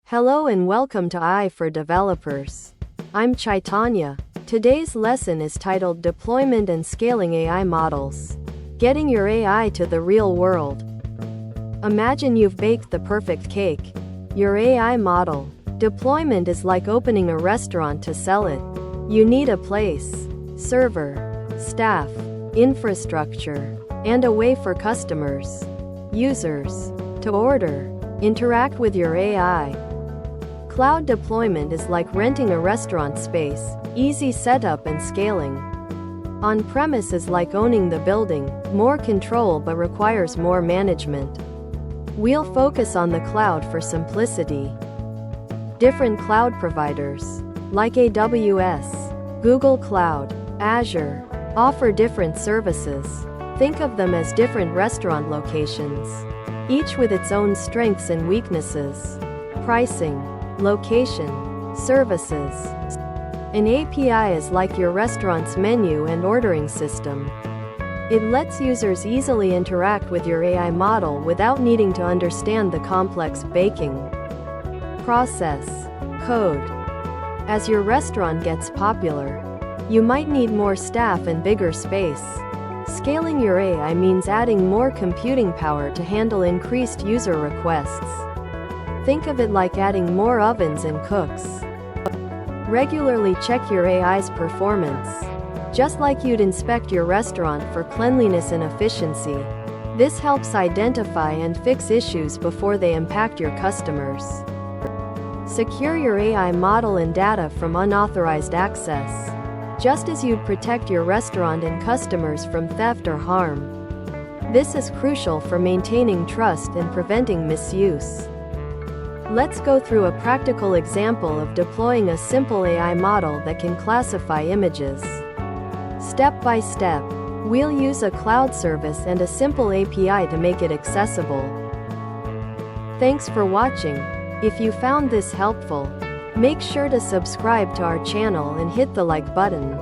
Hello and welcome to AI for Developers. I'm Chaitanya. Today's lesson is titled Deployment and Scaling AI Models. Getting your AI to the real world. Imagine you've baked the perfect cake. Your AI model. Deployment is like opening a restaurant to sell it. You need a place, server, staff, infrastructure, and a way for customers, users, to order, interact with your AI. Cloud deployment is like renting a restaurant space, easy setup and scaling. On-premise is like owning the building, more control but requires more management. We'll focus on the cloud for simplicity. Different cloud providers, like AWS, Google Cloud, Azure, offer different services. Think of them as different restaurant locations, each with its own strengths and weaknesses. Pricing, location, services. An API is like your restaurant's menu and ordering system. It lets users easily interact with your AI model without needing to understand the complex baking process, code. As your restaurant gets popular, you might need more staff and bigger space. Scaling your AI means adding more computing power to handle increased user requests. Think of it like adding more ovens and cooks. Regularly check your AI's performance, just like you'd inspect your restaurant for cleanliness and efficiency. This helps identify and fix issues before they impact your customers. Secure your AI model and data from unauthorized access, just as you'd protect your restaurant and customers from theft or harm. This is crucial for maintaining trust and preventing misuse. Let's go through a practical example of deploying a simple AI model that can classify images. Step by step, we'll use a cloud service and a simple API to make it accessible. Thanks for watching. If you found this helpful, make sure to subscribe to our channel and hit the like button.